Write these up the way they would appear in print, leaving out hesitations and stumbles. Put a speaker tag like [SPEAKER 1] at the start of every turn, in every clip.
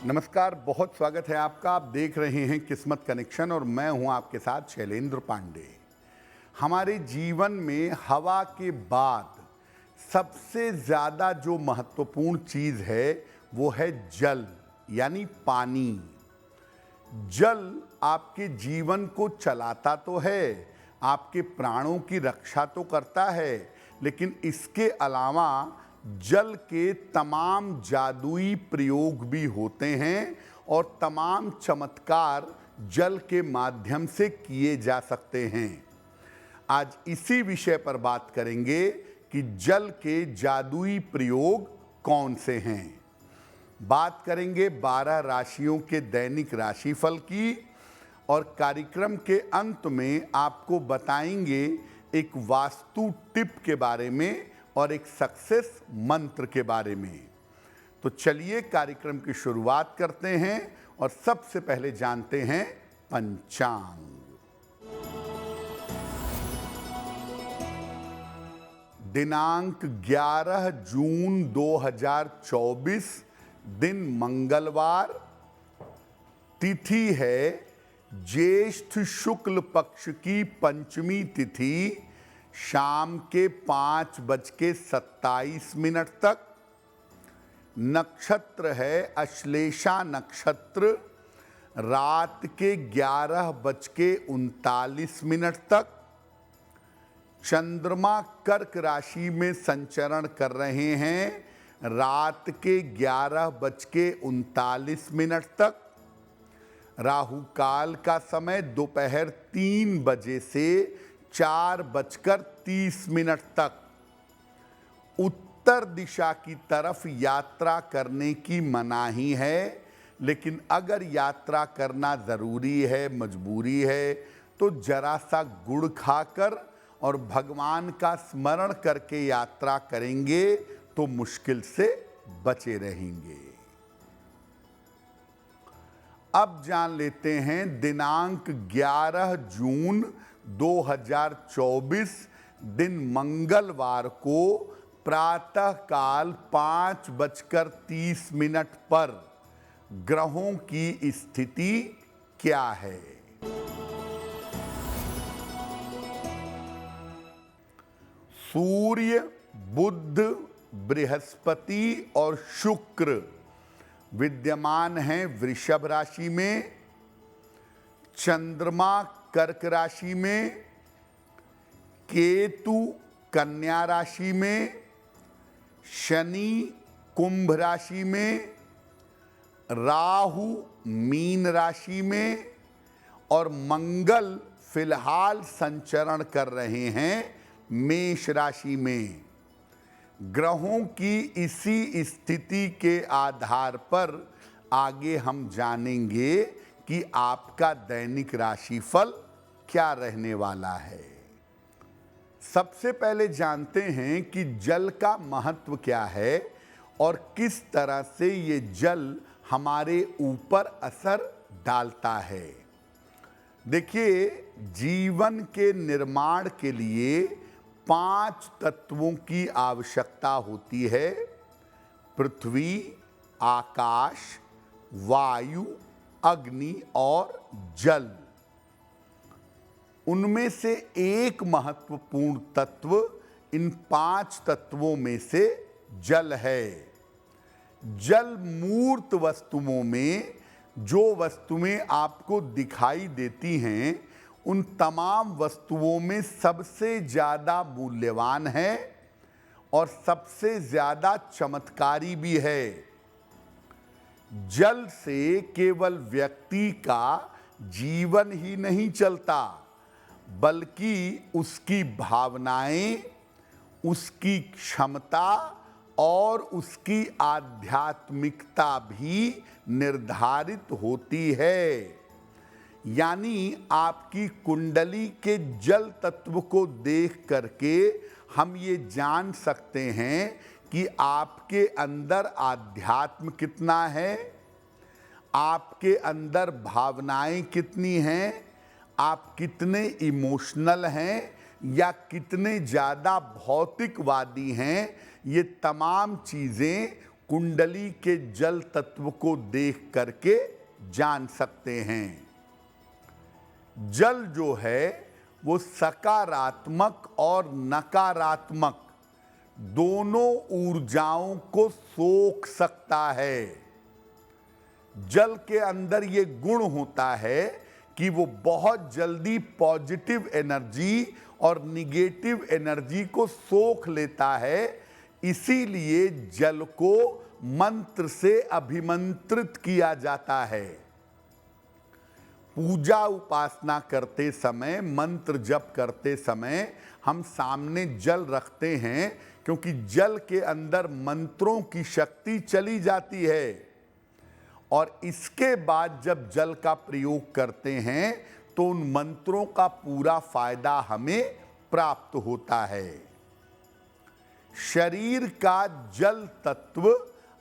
[SPEAKER 1] नमस्कार, बहुत स्वागत है आपका। आप देख रहे हैं किस्मत कनेक्शन और मैं हूं आपके साथ शैलेंद्र पांडे। हमारे जीवन में हवा के बाद सबसे ज़्यादा जो महत्वपूर्ण चीज़ है वो है जल, यानी पानी। जल आपके जीवन को चलाता तो है, आपके प्राणों की रक्षा तो करता है, लेकिन इसके अलावा जल के तमाम जादुई प्रयोग भी होते हैं और तमाम चमत्कार जल के माध्यम से किए जा सकते हैं। आज इसी विषय पर बात करेंगे कि जल के जादुई प्रयोग कौन से हैं। बात करेंगे 12 राशियों के दैनिक राशिफल की और कार्यक्रम के अंत में आपको बताएंगे एक वास्तु टिप के बारे में और एक सक्सेस मंत्र के बारे में। तो चलिए कार्यक्रम की शुरुआत करते हैं और सबसे पहले जानते हैं पंचांग। दिनांक 11 जून 2024, दिन मंगलवार, तिथि है ज्येष्ठ शुक्ल पक्ष की पंचमी तिथि, शाम के 5:27 तक। नक्षत्र है अश्लेषा नक्षत्र, रात के 11:39 तक। चंद्रमा कर्क राशि में संचरण कर रहे हैं रात के 11:39 तक। राहु काल का समय दोपहर 3 बजे से 4:30 तक। उत्तर दिशा की तरफ यात्रा करने की मनाही है, लेकिन अगर यात्रा करना ज़रूरी है, मजबूरी है, तो जरा सा गुड़ खाकर और भगवान का स्मरण करके यात्रा करेंगे तो मुश्किल से बचे रहेंगे। अब जान लेते हैं दिनांक 11 जून 2024, दिन मंगलवार को प्रातःकाल 5:30 पर ग्रहों की स्थिति क्या है। सूर्य, बुध, बृहस्पति और शुक्र विद्यमान हैं वृषभ राशि में। चंद्रमा कर्क राशि में, केतु कन्या राशि में, शनि कुंभ राशि में, राहु मीन राशि में और मंगल फिलहाल संचरण कर रहे हैं मेष राशि में। ग्रहों की इसी स्थिति के आधार पर आगे हम जानेंगे कि आपका दैनिक राशिफल क्या रहने वाला है। सबसे पहले जानते हैं कि जल का महत्व क्या है और किस तरह से ये जल हमारे ऊपर असर डालता है। देखिए, जीवन के निर्माण के लिए 5 तत्वों की आवश्यकता होती है: पृथ्वी, आकाश, वायु, अग्नि और जल। उनमें से एक महत्वपूर्ण तत्व इन 5 तत्वों में से जल है। जल मूर्त वस्तुओं में जो वस्तुएं आपको दिखाई देती हैं, उन तमाम वस्तुओं में सबसे ज़्यादा मूल्यवान है और सबसे ज़्यादा चमत्कारी भी है। जल से केवल व्यक्ति का जीवन ही नहीं चलता, बल्कि उसकी भावनाएं, उसकी क्षमता और उसकी आध्यात्मिकता भी निर्धारित होती है। यानी आपकी कुंडली के जल तत्व को देख करके हम ये जान सकते हैं कि आपके अंदर आध्यात्म कितना है, आपके अंदर भावनाएं कितनी हैं, आप कितने इमोशनल हैं या कितने ज़्यादा भौतिकवादी हैं। ये तमाम चीज़ें कुंडली के जल तत्व को देख करके जान सकते हैं। जल जो है वो सकारात्मक और नकारात्मक दोनों ऊर्जाओं को सोख सकता है। जल के अंदर ये गुण होता है कि वो बहुत जल्दी पॉजिटिव एनर्जी और निगेटिव एनर्जी को सोख लेता है। इसीलिए जल को मंत्र से अभिमंत्रित किया जाता है। पूजा उपासना करते समय, मंत्र जप करते समय हम सामने जल रखते हैं, क्योंकि जल के अंदर मंत्रों की शक्ति चली जाती है। और इसके बाद जब जल का प्रयोग करते हैं तो उन मंत्रों का पूरा फायदा हमें प्राप्त होता है। शरीर का जल तत्व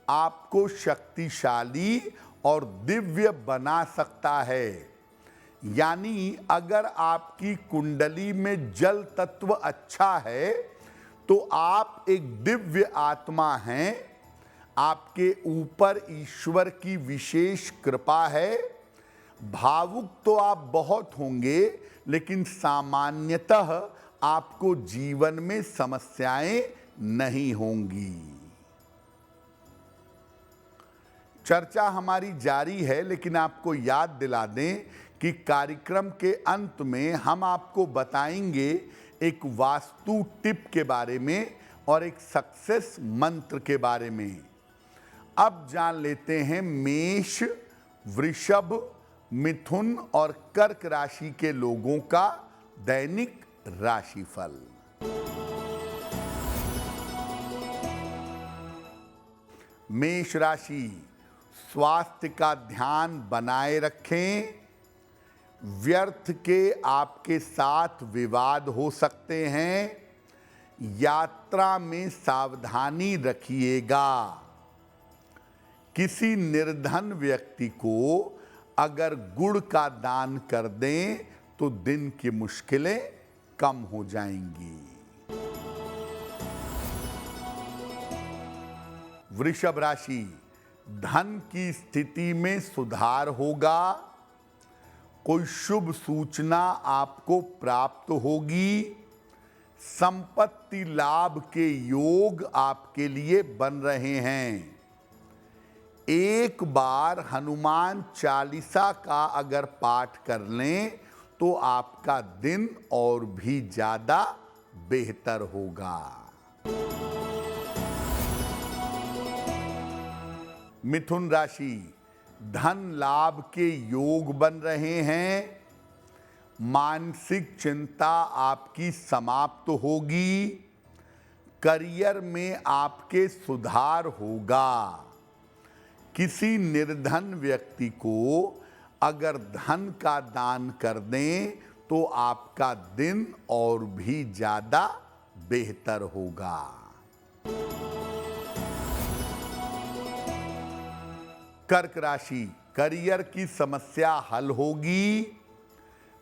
[SPEAKER 1] आपको शक्तिशाली और दिव्य बना सकता है। यानी अगर आपकी कुंडली में जल तत्व अच्छा है तो आप एक दिव्य आत्मा हैं। आपके ऊपर ईश्वर की विशेष कृपा है। भावुक तो आप बहुत होंगे, लेकिन सामान्यतः आपको जीवन में समस्याएं नहीं होंगी। चर्चा हमारी जारी है, लेकिन आपको याद दिला दें कि कार्यक्रम के अंत में हम आपको बताएंगे एक वास्तु टिप के बारे में और एक सक्सेस मंत्र के बारे में। अब जान लेते हैं मेष, वृषभ, मिथुन और कर्क राशि के लोगों का दैनिक राशिफल। मेष राशि, स्वास्थ्य का ध्यान बनाए रखें। व्यर्थ के आपके साथ विवाद हो सकते हैं। यात्रा में सावधानी रखिएगा। किसी निर्धन व्यक्ति को अगर गुड़ का दान कर दें तो दिन की मुश्किलें कम हो जाएंगी। वृषभ राशि, धन की स्थिति में सुधार होगा। कोई शुभ सूचना आपको प्राप्त होगी। संपत्ति लाभ के योग आपके लिए बन रहे हैं। एक बार हनुमान चालीसा का अगर पाठ कर लें तो आपका दिन और भी ज्यादा बेहतर होगा। मिथुन राशि, धन लाभ के योग बन रहे हैं। मानसिक चिंता आपकी समाप्त होगी। करियर में आपके सुधार होगा। किसी निर्धन व्यक्ति को अगर धन का दान कर दें तो आपका दिन और भी ज्यादा बेहतर होगा। कर्क राशि, करियर की समस्या हल होगी।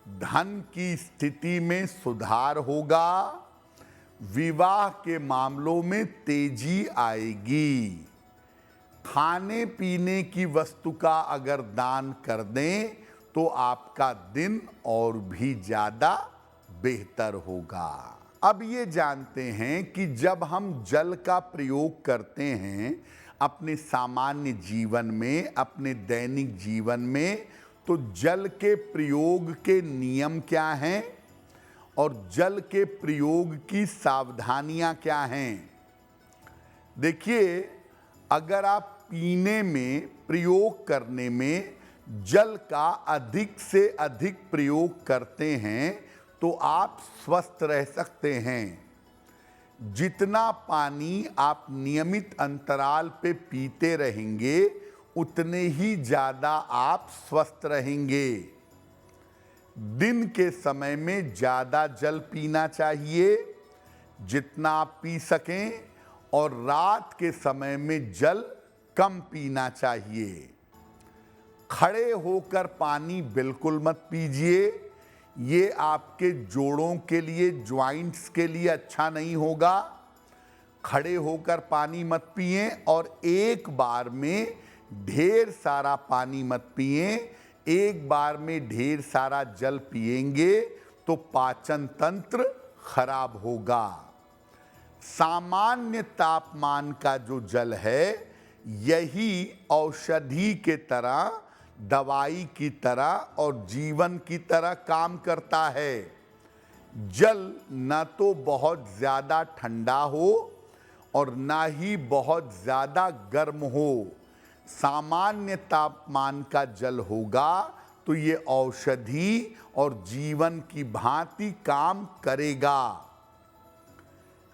[SPEAKER 1] धन की स्थिति में सुधार होगा। विवाह के मामलों में तेजी आएगी। खाने पीने की वस्तु का अगर दान कर दें तो आपका दिन और भी ज्यादा बेहतर होगा। अब ये जानते हैं कि जब हम जल का प्रयोग करते हैं अपने सामान्य जीवन में, अपने दैनिक जीवन में, तो जल के प्रयोग के नियम क्या हैं और जल के प्रयोग की सावधानियां क्या हैं। देखिए, अगर आप पीने में, प्रयोग करने में जल का अधिक से अधिक प्रयोग करते हैं तो आप स्वस्थ रह सकते हैं। जितना पानी आप नियमित अंतराल पे पीते रहेंगे उतने ही ज़्यादा आप स्वस्थ रहेंगे। दिन के समय में ज़्यादा जल पीना चाहिए जितना आप पी सकें, और रात के समय में जल कम पीना चाहिए। खड़े होकर पानी बिल्कुल मत पीजिए। ये आपके जोड़ों के लिए, ज्वाइंट्स के लिए अच्छा नहीं होगा। खड़े होकर पानी मत पिएं और एक बार में ढेर सारा पानी मत पिएं। एक बार में ढेर सारा जल पिएंगे तो पाचन तंत्र खराब होगा। सामान्य तापमान का जो जल है यही औषधि के तरह, दवाई की तरह और जीवन की तरह काम करता है। जल न तो बहुत ज़्यादा ठंडा हो और ना ही बहुत ज़्यादा गर्म हो। सामान्य तापमान का जल होगा तो ये औषधि और जीवन की भांति काम करेगा।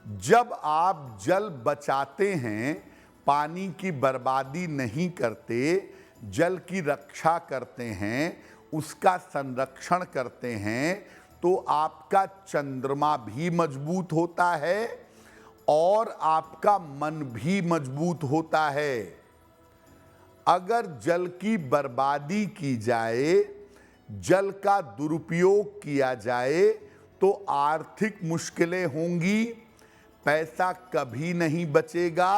[SPEAKER 1] जब आप जल बचाते हैं, पानी की बर्बादी नहीं करते, जल की रक्षा करते हैं, उसका संरक्षण करते हैं, तो आपका चंद्रमा भी मजबूत होता है और आपका मन भी मजबूत होता है। अगर जल की बर्बादी की जाए, जल का दुरुपयोग किया जाए तो आर्थिक मुश्किलें होंगी, पैसा कभी नहीं बचेगा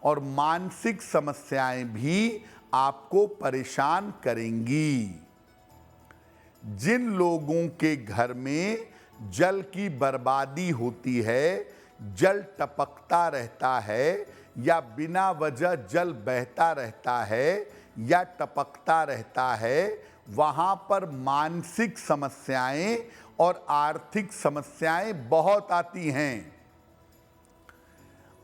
[SPEAKER 1] और मानसिक समस्याएं भी आपको परेशान करेंगी। जिन लोगों के घर में जल की बर्बादी होती है, जल टपकता रहता है या बिना वजह जल बहता रहता है या टपकता रहता है, वहाँ पर मानसिक समस्याएं और आर्थिक समस्याएं बहुत आती हैं।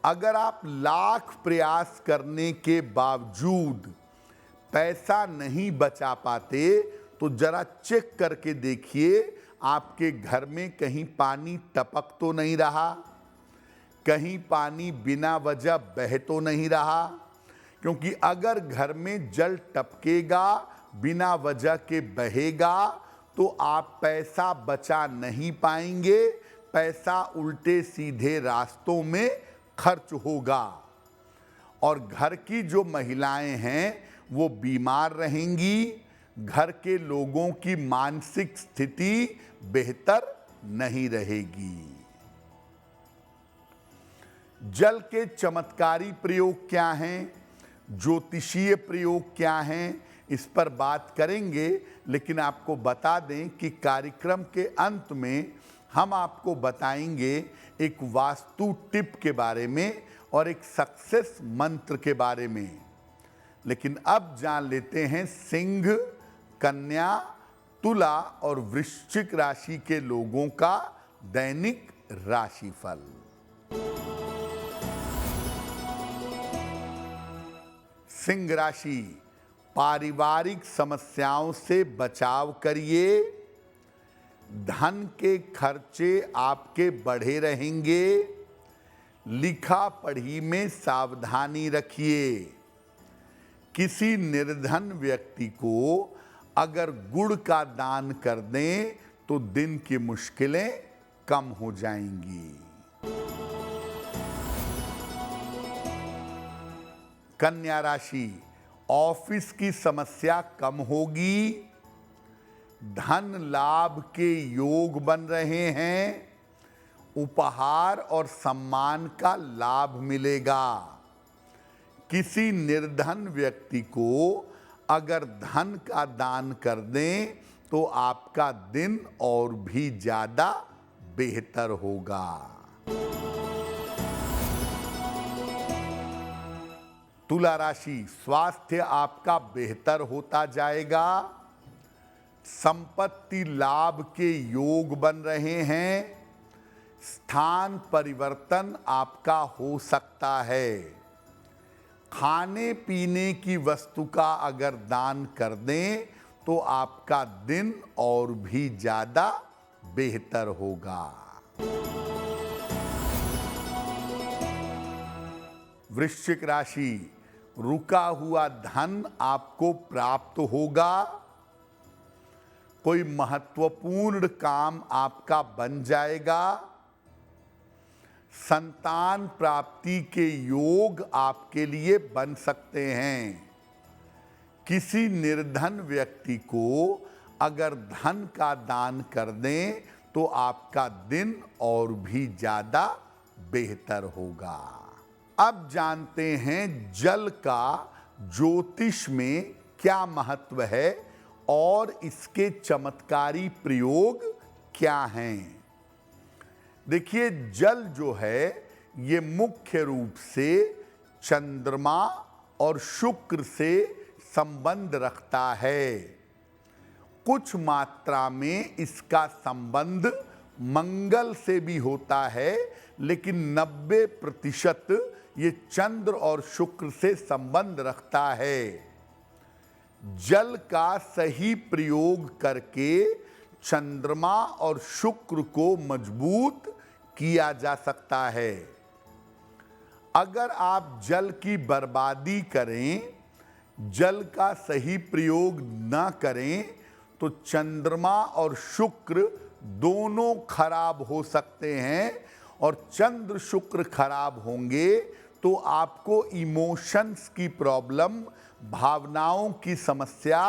[SPEAKER 1] अगर आप लाख प्रयास करने के बावजूद पैसा नहीं बचा पाते तो जरा चेक करके देखिए आपके घर में कहीं पानी टपक तो नहीं रहा, कहीं पानी बिना वजह बह तो नहीं रहा। क्योंकि अगर घर में जल टपकेगा, बिना वजह के बहेगा, तो आप पैसा बचा नहीं पाएंगे, पैसा उल्टे सीधे रास्तों में खर्च होगा और घर की जो महिलाएं हैं वो बीमार रहेंगी, घर के लोगों की मानसिक स्थिति बेहतर नहीं रहेगी। जल के चमत्कारी प्रयोग क्या हैं, ज्योतिषीय प्रयोग क्या हैं, इस पर बात करेंगे। लेकिन आपको बता दें कि कार्यक्रम के अंत में हम आपको बताएंगे एक वास्तु टिप के बारे में और एक सक्सेस मंत्र के बारे में। लेकिन अब जान लेते हैं सिंह, कन्या, तुला और वृश्चिक राशि के लोगों का दैनिक राशिफल। सिंह राशि, पारिवारिक समस्याओं से बचाव करिए। धन के खर्चे आपके बढ़े रहेंगे। लिखा पढ़ी में सावधानी रखिए। किसी निर्धन व्यक्ति को अगर गुड़ का दान कर दें तो दिन की मुश्किलें कम हो जाएंगी। कन्या राशि, ऑफिस की समस्या कम होगी। धन लाभ के योग बन रहे हैं। उपहार और सम्मान का लाभ मिलेगा। किसी निर्धन व्यक्ति को अगर धन का दान कर दें तो आपका दिन और भी ज्यादा बेहतर होगा। तुला राशि, स्वास्थ्य आपका बेहतर होता जाएगा। संपत्ति लाभ के योग बन रहे हैं। स्थान परिवर्तन आपका हो सकता है। खाने पीने की वस्तु का अगर दान कर दें तो आपका दिन और भी ज्यादा बेहतर होगा। वृश्चिक राशि, रुका हुआ धन आपको प्राप्त होगा। कोई महत्वपूर्ण काम आपका बन जाएगा। संतान प्राप्ति के योग आपके लिए बन सकते हैं। किसी निर्धन व्यक्ति को अगर धन का दान कर दें तो आपका दिन और भी ज्यादा बेहतर होगा। अब जानते हैं जल का ज्योतिष में क्या महत्व है और इसके चमत्कारी प्रयोग क्या हैं। देखिए, जल जो है ये मुख्य रूप से चंद्रमा और शुक्र से संबंध रखता है। कुछ मात्रा में इसका संबंध मंगल से भी होता है, लेकिन 90% ये चंद्र और शुक्र से संबंध रखता है। जल का सही प्रयोग करके चंद्रमा और शुक्र को मजबूत किया जा सकता है। अगर आप जल की बर्बादी करें, जल का सही प्रयोग न करें, तो चंद्रमा और शुक्र दोनों खराब हो सकते हैं, और चंद्र शुक्र खराब होंगे तो आपको इमोशंस की प्रॉब्लम, भावनाओं की समस्या,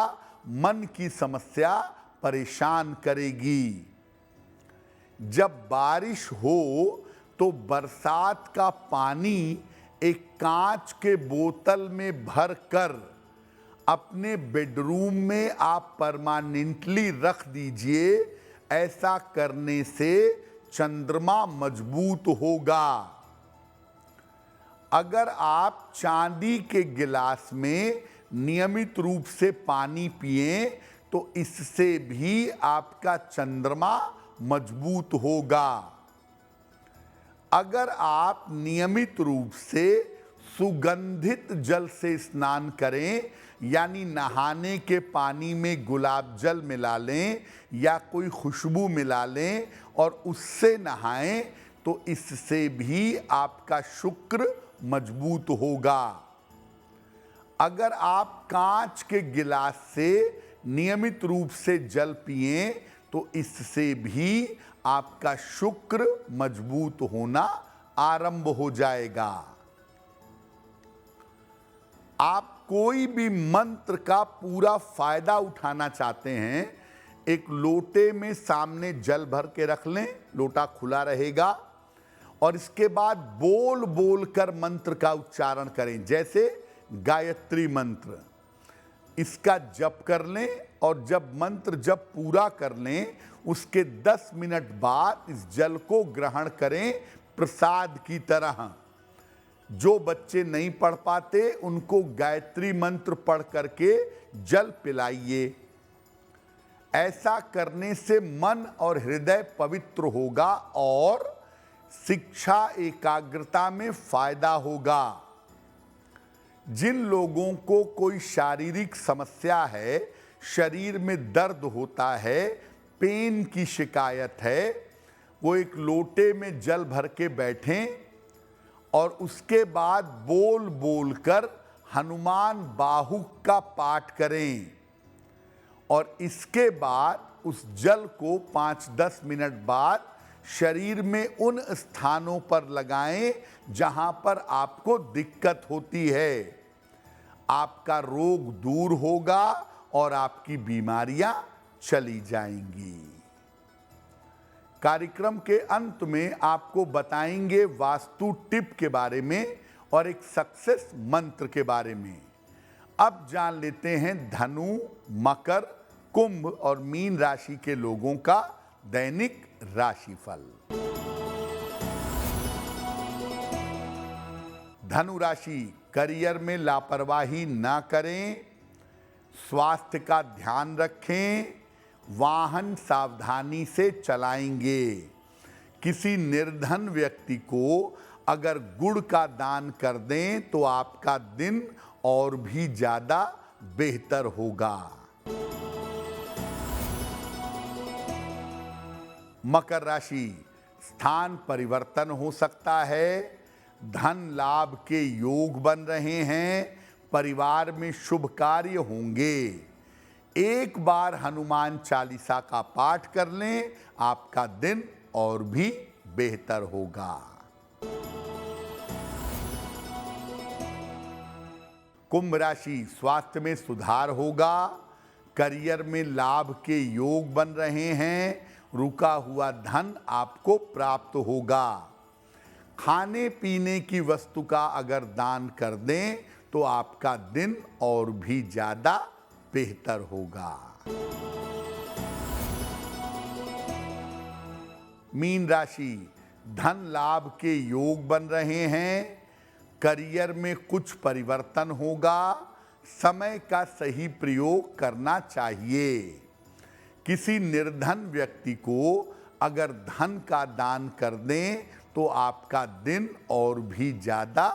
[SPEAKER 1] मन की समस्या परेशान करेगी। जब बारिश हो तो बरसात का पानी एक कांच के बोतल में भरकर अपने बेडरूम में आप परमानेंटली रख दीजिए। ऐसा करने से चंद्रमा मजबूत होगा। अगर आप चांदी के गिलास में नियमित रूप से पानी पिएं तो इससे भी आपका चंद्रमा मजबूत होगा। अगर आप नियमित रूप से सुगंधित जल से स्नान करें, यानी नहाने के पानी में गुलाब जल मिला लें या कोई खुशबू मिला लें और उससे नहाएं, तो इससे भी आपका शुक्र मजबूत होगा। अगर आप कांच के गिलास से नियमित रूप से जल पिएं तो इससे भी आपका शुक्र मजबूत होना आरंभ हो जाएगा। आप कोई भी मंत्र का पूरा फायदा उठाना चाहते हैं, एक लोटे में सामने जल भर के रख लें, लोटा खुला रहेगा, और इसके बाद बोल बोल कर मंत्र का उच्चारण करें। जैसे गायत्री मंत्र, इसका जप कर लें, और जब मंत्र जप पूरा कर लें उसके 10 मिनट बाद इस जल को ग्रहण करें प्रसाद की तरह। जो बच्चे नहीं पढ़ पाते उनको गायत्री मंत्र पढ़ करके जल पिलाइए। ऐसा करने से मन और हृदय पवित्र होगा और शिक्षा एकाग्रता में फायदा होगा। जिन लोगों को कोई शारीरिक समस्या है, शरीर में दर्द होता है, पेन की शिकायत है, वो एक लोटे में जल भर के बैठें और उसके बाद बोल बोल कर हनुमान बाहुक का पाठ करें, और इसके बाद उस जल को 5-10 मिनट बाद शरीर में उन स्थानों पर लगाएं जहां पर आपको दिक्कत होती है। आपका रोग दूर होगा और आपकी बीमारियां चली जाएंगी। कार्यक्रम के अंत में आपको बताएंगे वास्तु टिप के बारे में और एक सक्सेस मंत्र के बारे में। अब जान लेते हैं धनु, मकर, कुंभ और मीन राशि के लोगों का दैनिक राशिफल। धनु राशि, करियर में लापरवाही ना करें, स्वास्थ्य का ध्यान रखें, वाहन सावधानी से चलाएंगे। किसी निर्धन व्यक्ति को अगर गुड़ का दान कर दें तो आपका दिन और भी ज्यादा बेहतर होगा। मकर राशि, स्थान परिवर्तन हो सकता है, धन लाभ के योग बन रहे हैं, परिवार में शुभ कार्य होंगे। एक बार हनुमान चालीसा का पाठ कर लें, आपका दिन और भी बेहतर होगा। कुंभ राशि, स्वास्थ्य में सुधार होगा, करियर में लाभ के योग बन रहे हैं, रुका हुआ धन आपको प्राप्त होगा। खाने पीने की वस्तु का अगर दान कर दें तो आपका दिन और भी ज्यादा बेहतर होगा। मीन राशि, धन लाभ के योग बन रहे हैं। करियर में कुछ परिवर्तन होगा। समय का सही प्रयोग करना चाहिए। किसी निर्धन व्यक्ति को अगर धन का दान कर दें तो आपका दिन और भी ज्यादा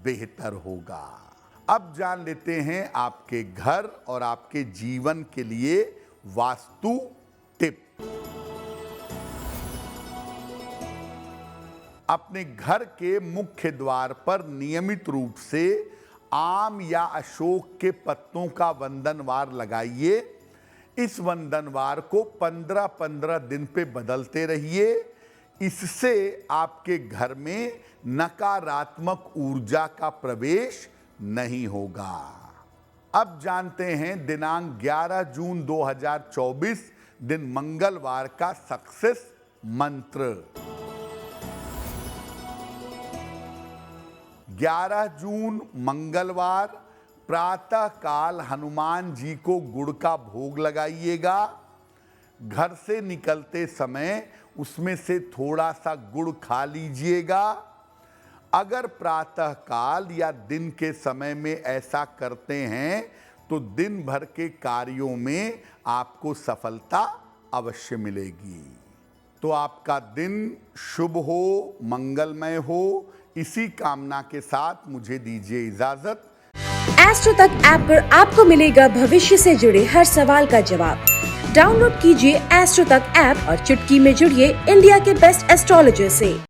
[SPEAKER 1] बेहतर होगा। अब जान लेते हैं आपके घर और आपके जीवन के लिए वास्तु टिप। अपने घर के मुख्य द्वार पर नियमित रूप से आम या अशोक के पत्तों का वंदनवार लगाइए। इस वंदनवार को 15-15 दिन पे बदलते रहिए। इससे आपके घर में नकारात्मक ऊर्जा का प्रवेश नहीं होगा। अब जानते हैं दिनांक 11 जून 2024 दिन मंगलवार का सक्सेस मंत्र। 11 जून मंगलवार प्रातः काल हनुमान जी को गुड़ का भोग लगाइएगा। घर से निकलते समय उसमें से थोड़ा सा गुड़ खा लीजिएगा। अगर प्रातः काल या दिन के समय में ऐसा करते हैं तो दिन भर के कार्यों में आपको सफलता अवश्य मिलेगी। तो आपका दिन शुभ हो, मंगलमय हो, इसी कामना के साथ मुझे दीजिए इजाजत।
[SPEAKER 2] एस्ट्रो तक ऐप पर आपको मिलेगा भविष्य से जुड़े हर सवाल का जवाब। डाउनलोड कीजिए एस्ट्रो तक ऐप और चुटकी में जुड़िए इंडिया के बेस्ट एस्ट्रोलॉजर से।